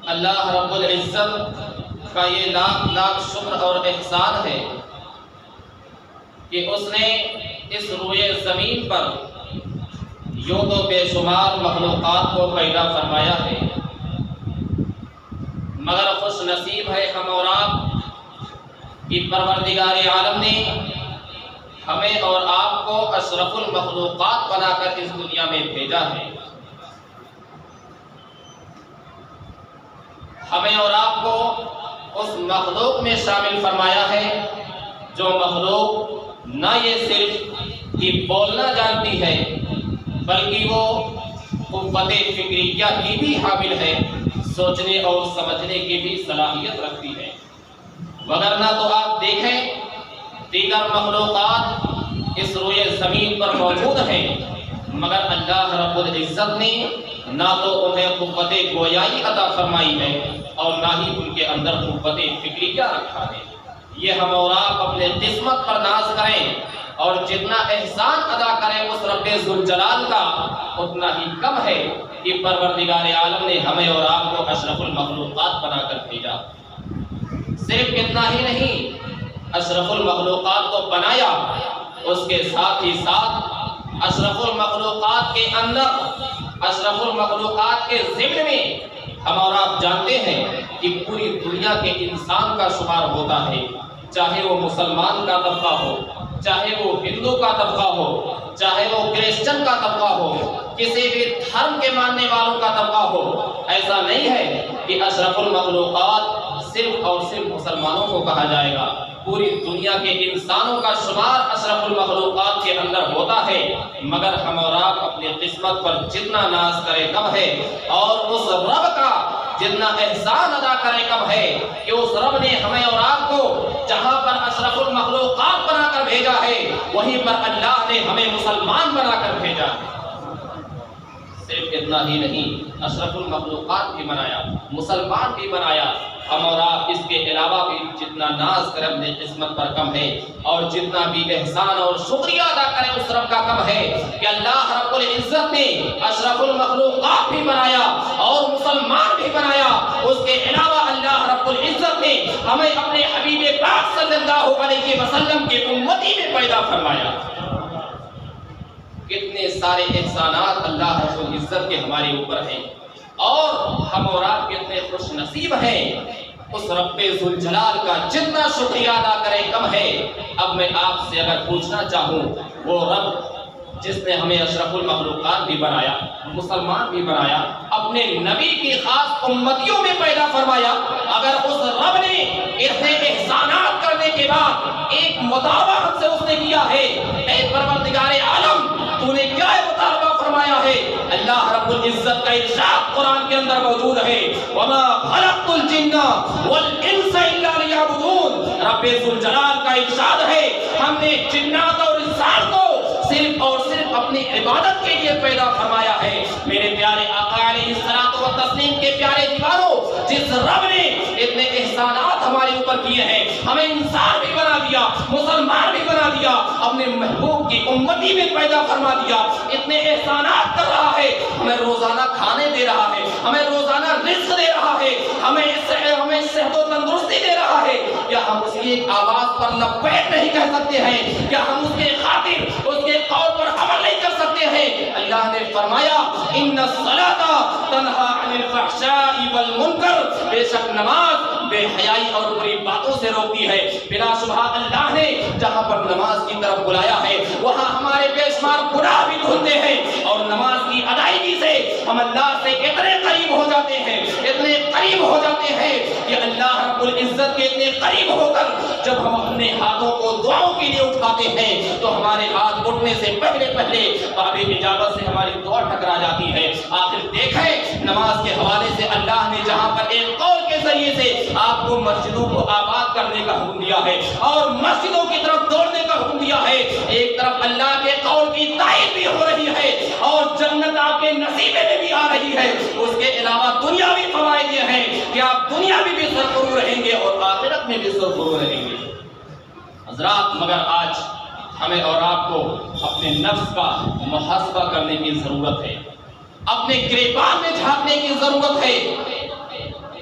اللہ رب العزت کا یہ لاکھ لاکھ شکر اور احسان ہے کہ اس نے اس روئے زمین پر یوں تو بے شمار مخلوقات کو پیدا فرمایا ہے، مگر خوش نصیب ہے ہم اور آپ کہ پروردگار عالم نے ہمیں اور آپ کو اشرف المخلوقات بنا کر اس دنیا میں بھیجا ہے۔ ہمیں اور آپ کو اس مخلوق میں شامل فرمایا ہے جو مخلوق نہ یہ صرف کہ بولنا جانتی ہے بلکہ وہ قوت فکریہ کی بھی حامل ہے، سوچنے اور سمجھنے کی بھی صلاحیت رکھتی ہے۔ وگرنہ تو آپ دیکھیں دیگر مخلوقات اس روئے زمین پر موجود ہیں، مگر اللہ رب العزت نے نہ تو انہیں قوت گویائی عطا فرمائی ہے اور نہ ہی ان کے اندر قوت فکریہ رکھا ہے۔ یہ ہم اور آپ اپنے قسمت پر ناز کریں اور جتنا احسان ادا کریں اس رب ذوالجلال کا اتنا ہی کم ہے کہ پروردگار عالم نے ہمیں اور آپ کو اشرف المخلوقات بنا کر بھیجا۔ صرف اتنا ہی نہیں، اشرف المخلوقات کو بنایا، اس کے ساتھ ہی ساتھ اشرف المخلوقات کے اندر، اشرف المخلوقات کے ضمن میں ہم اور آپ جانتے ہیں کہ پوری دنیا کے انسان کا شمار ہوتا ہے، چاہے وہ مسلمان کا طبقہ ہو، چاہے وہ ہندو کا طبقہ ہو، چاہے وہ کرسچن کا طبقہ ہو، کسی بھی دھرم کے ماننے والوں کا طبقہ ہو۔ ایسا نہیں ہے کہ اشرف المخلوقات صرف اور صرف مسلمانوں کو کہا جائے گا، پوری دنیا کے انسانوں کا شمار اشرف المخلوقات کے اندر ہوتا ہے، مگر ہم اور آپ اپنی قسمت پر جتنا ناز کرے کم ہے اور اس رب کا جتنا احسان ادا کرے کم ہے کہ اس رب نے ہمیں اور آپ کو جہاں پر اشرف المخلوقات بنا کر بھیجا ہے وہیں پر اللہ نے ہمیں مسلمان بنا کر بھیجا ہے۔ صرف اتنا ہی نہیں، اشرف المخلوقات بھی بنایا، مسلمان بھی بنایا۔ ہم اور آپ اس کے علاوہ بھی جتنا ناز کریں اپنے قسمت پر کم ہے اور جتنا بھی احسان اور شکریہ ادا کریں اس رب کا کم ہے کہ اللہ رب العزت نے اشرف المخلوقات بھی بنایا اور مسلمان بھی بنایا۔ اس کے علاوہ اللہ رب العزت نے ہمیں اپنے حبیب پاک صلی اللہ علیہ وسلم کے امتی میں پیدا فرمایا۔ کتنے سارے احسانات اللہ رب العزت کے ہمارے اوپر ہیں اور ہم اور آپ کتنے خوش نصیب ہیں۔ اس رب ذوالجلال کا جتنا شکریہ ادا کریں کم ہے۔ اب میں آپ سے اگر پوچھنا چاہوں، وہ رب جس نے ہمیں اشرف المخلوقات بھی بنایا، مسلمان بھی بنایا، اپنے نبی کی خاص امتیوں میں پیدا فرمایا، اگر اس رب نے اتنے احسانات کرنے کے بعد ایک مطالبہ ہم سے اس نے کیا ہے، اے پروردگار عالم تو نے کیا مطالبہ فرمایا ہے؟ اللہ رب العزت کا ارشاد قرآن کے اندر موجود ہے، وَمَا خَلَقْتُ الْجِنَّ وَالْإِنسَ إِلَّا لِيَعْبُدُونَ۔ رب ذوالجلال کا ارشاد ہے ہم نے جنات اور انسان کو صرف اور صرف اپنی عبادت کے لیے پیدا فرمایا ہے۔ میرے پیارے آقا علیہ الصلوۃ والتسلیم کے پیارے دیوانوں، جس رب نے اتنے احسانات ہمارے اوپر کیے ہیں، ہمیں انسان بھی بنا دیا، مسلمان بھی بنا دیا، اپنے محبوب کی امتی میں پیدا فرما دیا، اتنے احسانات کر رہا ہے، ہمیں روزانہ کھانے دے رہا ہے، ہمیں روزانہ رزق دے رہا ہے، ہمیں صحت و تندرستی دے رہا ہے، کیا ہم اس کی ایک آواز پر لبیک نہیں کہہ سکتے ہیں؟ کیا ہم اس کے خاطر اس کے قول پر عمل نہیں کر سکتے ہیں؟ اللہ نے فرمایا ان الصلاۃ تنہی عن الفحشاء والمنکر، بے شک نماز بے حیائی اور بری باتوں سے روکتی ہے۔ بلا شبہ اللہ نے جہاں پر نماز کی طرف بلایا ہے وہاں ہمارے بے شمار گناہ بھی دھلتے ہیں اور نماز کی ادائیگی سے ہم اللہ سے اتنے قریب ہو جاتے ہیں، اتنے قریب ہو جاتے ہیں کہ اللہ رب العزت کے اتنے قریب ہو کر جب ہم اپنے ہاتھوں کو دعاؤں کے لیے اٹھاتے ہیں تو ہمارے ہاتھ اٹھنے سے پہلے باب اجابت سے ہماری دعا ٹکرا جاتی ہے۔ آخر دیکھیں نماز کے حوالے سے اللہ نے جہاں پر ایک قول کے ذریعے سے آپ کو مسجدوں کو آباد کرنے کا حکم دیا ہے اور مسجدوں کی طرف دوڑنے کا حکم دیا ہے، ایک طرف اللہ کے قول کی تائید بھی ہو رہی ہے اور جنت آپ کے نصیبے میں بھی آ رہی ہے۔ اس کے علاوہ دنیاوی فوائد یہ ہیں کہ آپ دنیا میں بھی سرفراز رہیں گے اور آخرت میں بھی سرفراز رہیں گے۔ حضرات، مگر آج ہمیں اور آپ کو اپنے نفس کا محاسبہ کرنے کی ضرورت ہے، اپنے گریبان میں جھانکنے کی ضرورت ہے۔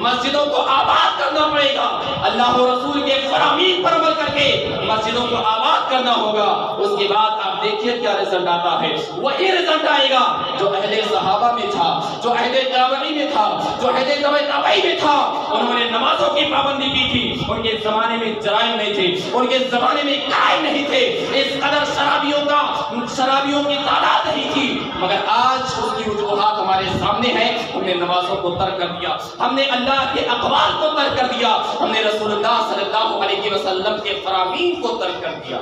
مسجدوں کو آباد کرنا پڑے گا، اللہ و رسول کے فرامین پر عمل کر کے مسجدوں کو آباد کرنا ہوگا۔ اس کے بعد آپ دیکھیے کیا رزلٹ آتا ہے، وہی رزلٹ آئے گا جو اہل صحابہ میں تھا، جو اہل تابعین میں تھا، جو اہل تابعین میں تھا۔ انہوں نے نمازوں کی پابندی کی تھی، ان کے زمانے میں جرائم نہیں تھے، ان کے زمانے میں کرائم نہیں تھے، اس قدر شرابیوں کی تعداد نہیں تھی، مگر آج اس کی وجوہات ہمارے سامنے ہیں۔ ہم نے نمازوں کو ترک کر دیا، ہم نے اللہ کے اقوال کو ترک کر دیا، ہم نے رسول اللہ صلی اللہ علیہ وسلم کے فرامین کو ترک کر دیا۔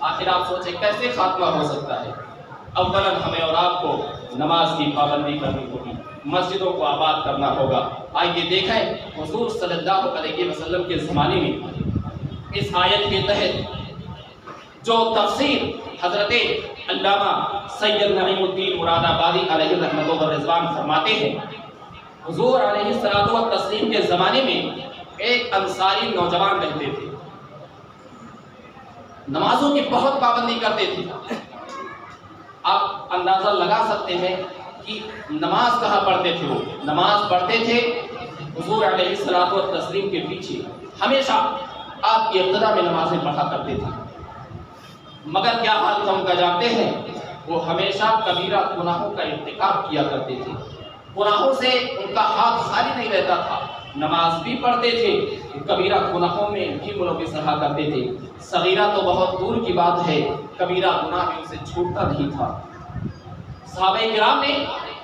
آخر آپ سوچیں کیسے خاتمہ ہو سکتا ہے؟ اولا ہمیں اور آپ کو نماز کی پابندی کرنی ہوگی، مسجدوں کو آباد کرنا ہوگا۔ آئیے دیکھیں حضور صلی اللہ علیہ وسلم کے زمانے میں اس آیت کے تحت جو تفسیر حضرت علامہ سید نعیم الدین مراد آبادی علیہ رحمۃ و رضوان فرماتے ہیں، حضور علیہ الصلوۃ والتسلیم کے زمانے میں ایک انصاری نوجوان رہتے تھے، نمازوں کی بہت پابندی کرتے تھے۔ آپ اندازہ لگا سکتے ہیں کہ نماز کہاں پڑھتے تھے، وہ نماز پڑھتے تھے حضور علیہ الصلوۃ والتسلیم کے پیچھے، ہمیشہ آپ کی ابتدا میں نمازیں پڑھا کرتے تھے، مگر کیا حال تھا ان کا جانتے ہیں؟ وہ ہمیشہ کبیرہ گناہوں کا ارتکاب کیا کرتے تھے، گناہوں سے ان کا ہاتھ خالی نہیں رہتا تھا، نماز بھی پڑھتے تھے، کبیرہ گناہوں میں بھی ملوث رہا کرتے تھے۔ صغیرہ تو بہت دور کی بات ہے، کبیرہ گناہ بھی ان سے چھوٹتا نہیں تھا۔ صحابہ کرام نے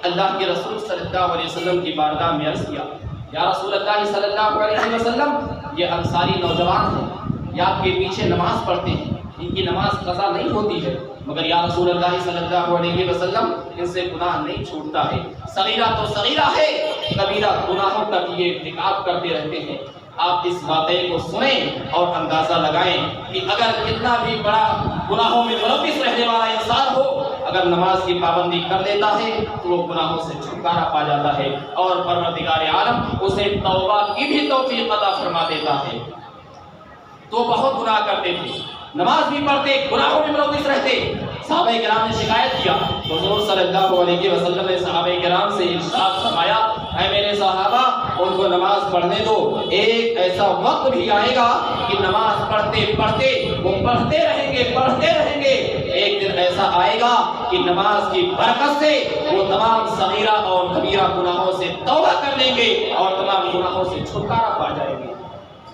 اللہ کے رسول صلی اللہ علیہ وسلم کی بارگاہ میں عرض کیا، یا رسول اللہ صلی اللہ علیہ وسلم، یہ انصاری نوجوان ہیں، یہ آپ کے پیچھے نماز پڑھتے ہیں، ان کی نماز قضا نہیں ہوتی ہے، مگر یا رسول اللہ صلی اللہ علیہ وسلم ان سے گناہ نہیں چھوٹتا ہے، صغیرہ تو صغیرہ ہے، کبیرہ گناہوں کا یہ ارتکاب کرتے رہتے ہیں۔ آپ اس واقعے کو سنیں اور اندازہ لگائیں کہ اگر کتنا بھی بڑا گناہوں میں ملوث رہنے والا انسان ہو، اگر نماز کی پابندی کر لیتا ہے تو وہ گناہوں سے چھٹکارا پا جاتا ہے اور پروردگار عالم اسے توبہ کی بھی توفیق عطا فرما دیتا ہے۔ تو بہت گناہ کرتے تھے، نماز بھی پڑھتے، گناہوں میں ملوث رہتے۔ صحابہ کرام نے شکایت کیا، حضور صلی اللہ علیہ وسلم نے صحابہ کرام سے ارشاد فرمایا، اے میرے صحابہ، ان کو نماز پڑھنے دو، ایک ایسا وقت بھی آئے گا کہ نماز پڑھتے پڑھتے وہ پڑھتے رہیں گے، ایک دن ایسا آئے گا کہ نماز کی برکت سے وہ تمام صغیرہ اور کبیرہ گناہوں سے توبہ کر لیں گے اور تمام گناہوں سے چھٹکارا پا جائیں گے۔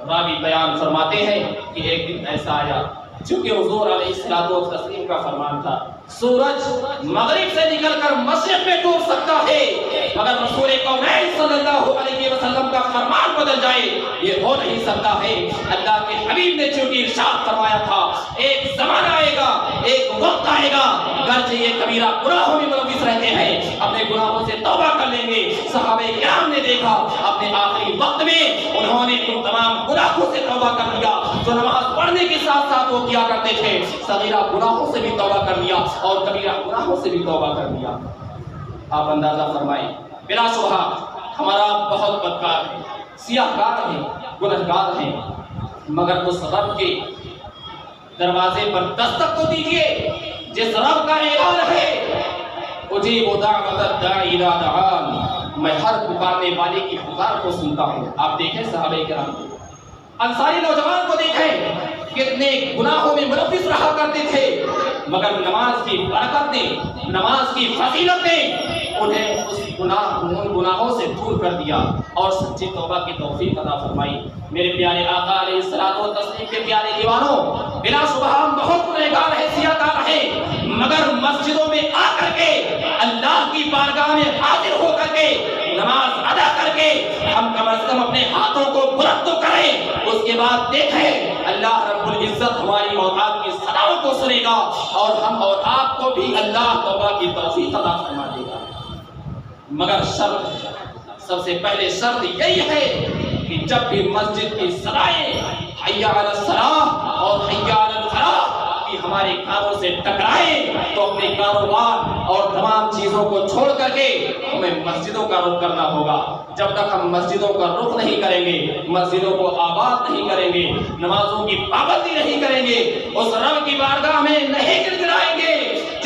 راوی بیان فرماتے ہیں کہ ایک دن ایسا آیا، چونکہ حضور علیہ الصلوۃ والتسلیم کا فرمان تھا، سورج مغرب سے نکل کر مشرق میں ڈوب سکتا ہے، مگر رسول کونین صلی اللہ علیہ وسلم کا فرمان بدل جائے یہ ہو نہیں سکتا ہے۔ اللہ کے حبیب نے چونکہ ارشاد فرمایا تھا، ایک زمانہ آئے گا، ایک وقت آئے گا، گرچہ یہ کبیرہ گناہوں میں ملوث رہتے ہیں، اپنے گناہوں سے توبہ کر لیں گے۔ صحابہ کرام نے دیکھا اپنے آخری وقت میں انہوں نے ان تمام گناہوں سے توبہ کر لیا جو نماز پڑھنے کے ساتھ ساتھ وہ کیا کرتے تھے، صغیرہ گناہوں سے بھی توبہ کر لیا اور کبیرہ گناہوں سے بھی توبہ کر لیا۔ آپ اندازہ فرمائیں، بلا شبہ ہمارا بہت بدکار ہے، سیاہ کار ہے، گنہگار ہیں، مگر اس رب کے دروازے پر دستک تو دیجئے جس رب کا اعلان ہے، اجیب دعوت الداعی اذا دعان، میں ہر پکارنے والے کی پکار کو سنتا ہوں۔ آپ دیکھیں صحابہ کرام کو، انصاری نوجوان کو دیکھیں، کتنے گناہوں میں ملوث رہا کرتے تھے، مگر نماز کی برکت نے، نماز کی فضیلت نے انہیں ان گناہوں سے دور کر دیا اور سچی توبہ کی توفیق عطا فرمائی۔ میرے پیارے آقا علیہ الصلوۃ والتسلیم کے پیارے دیوانوں، بلا شبہ ہم بہت گنہگار ہیں، سیاہکار ہیں، مگر مسجدوں میں آ کر کے اللہ کی بارگاہ میں حاضر ہو کر کے نماز ادا کر کے ہم کم از کم اپنے ہاتھوں کو بلند تو کریں، اس کے بعد دیکھیں اللہ رب العزت ہماری اور آپ کی صداؤں کو سنے گا اور ہم اور آپ کو بھی اللہ توبہ کی توفیق عطا فرما دے گا۔ مگر شرط، سب سے پہلے شرط یہی ہے کہ جب بھی مسجد کی صدائیں حی علی الصلاۃ اور حی علی الفلاح کی ہمارے کانوں سے ٹکرائیں تو اپنے کاروبار اور تمام چیزوں کو چھوڑ کر کے ہمیں مسجدوں کا رخ کرنا ہوگا۔ جب تک ہم مسجدوں کا رخ نہیں کریں گے، مسجدوں کو آباد نہیں کریں گے، نمازوں کی پابندی نہیں کریں گے، اس رب کی بارگاہ میں نہیں گڑگڑائیں گے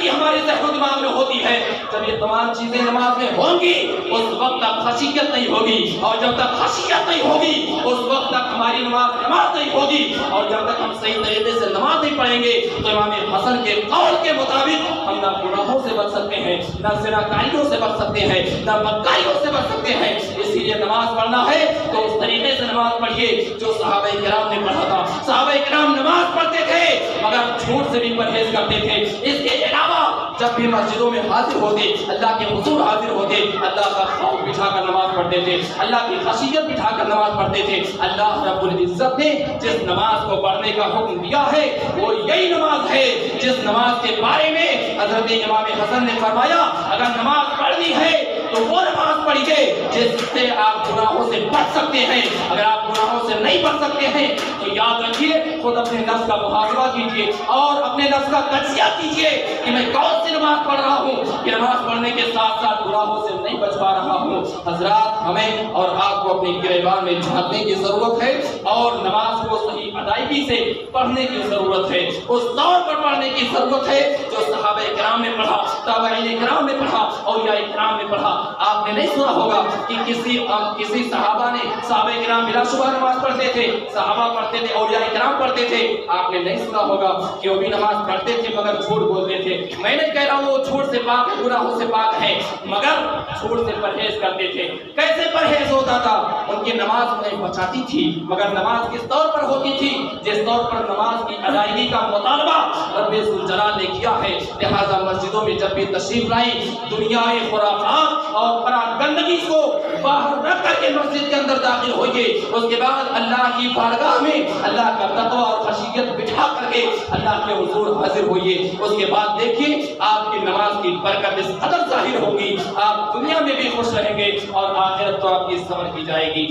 گندگی ہمارے ذہن و دماغ میں ہوتی ہے، جب یہ تمام چیزیں نماز میں ہوں گی اس وقت تک خشیت نہیں ہوگی، اور جب تک خشیت نہیں ہوگی اس وقت تک ہماری نماز نہیں ہوگی، اور جب تک ہم صحیح طریقے سے نماز نہیں پڑھیں گے تو امام حسن کے قول کے مطابق ہم نہ گناہوں سے بچ سکتے ہیں، نہ زناکاریوں سے بچ سکتے ہیں، نہ بدکاریوں سے بچ سکتے ہیں۔ اسی لیے نماز پڑھنا ہے تو اس طریقے سے نماز پڑھیے جو صحابہ کرام نے پڑھا تھا۔ صحابہ کرام نماز پڑھتے تھے مگر جھوٹ سے بھی پرہیز کرتے تھے۔ اس کے علاوہ جب بھی مسجدوں میں حاضر ہوتے، اللہ کے حضور حاضر ہوتے، اللہ کا خوف بٹھا کر نماز پڑھتے تھے، اللہ کی خشیت بٹھا کر نماز پڑھتے تھے۔ اللہ رب العزت نے جس نماز کو پڑھنے کا حکم دیا ہے وہ یہی نماز ہے جس نماز کے بارے میں حضرت امام حسن نے فرمایا اگر نماز پڑھنی ہے تو وہ نماز پڑھیے جس سے آپ گناہوں سے بچ سکتے ہیں۔ اگر آپ گناہوں سے نہیں بچ سکتے ہیں تو یاد رکھیے خود اپنے نفس کا محاسبہ کیجیے اور اپنے نفس کا تجزیہ کیجیے کہ میں کون سی نماز پڑھ رہا ہوں کہ نماز پڑھنے کے ساتھ ساتھ گناہوں سے نہیں بچ پا رہا ہوں۔ حضرات ہمیں اور آپ کو اپنی گریبان میں جھانکنے کی ضرورت ہے اور نماز کو صحیح ادائیگی سے پڑھنے کی ضرورت ہے، اس طور پر پڑھنے کی ضرورت ہے جو صحابہ کرام نے پڑھا، تابعین کرام نے پڑھا، اولیاء کرام نے پڑھا۔ آپ نے نہیں سنا ہوگا کہ کسی صحابہ نے، صحابہ کرام بلا شبہ نماز پڑھتے تھے، صحابہ پڑھتے تھے، اولیاء کرام پڑھتے تھے، آپ نے نہیں سنا ہوگا کہ وہ بھی نماز پڑھتے تھے مگر جھوٹ بولتے تھے۔ میں نے کہہ رہا ہوں وہ جھوٹ سے پاک ہے، گناہوں سے پاک ہے، مگر جھوٹ سے پرہیز کرتے تھے۔ کیسے پرہیز ہوتا تھا؟ ان کی نماز انہیں بچاتی تھی، مگر نماز کس طور پر ہوتی تھی؟ جس طور پر نماز کی ادائیگی کا مطالبہ رب ذوالجلال نے کیا ہے۔ لہذا مسجدوں میں جب بھی تشریف لائیں دنیاوی خرافات اور گندگی کو باہر رکھ کر کے مسجد کے اندر داخل ہوئیے، اس کے بعد اللہ کی بارگاہ میں اللہ کا تقویٰ اور خشیت بٹھا کر کے اللہ کے حضور حاضر ہوئیے۔ اس کے بعد دیکھیے آپ کی نماز کی برکت اس قدر ظاہر ہوگی، آپ دنیا میں بھی خوش رہیں گے اور آخرت تو آپ کی صبر کی جائے گی۔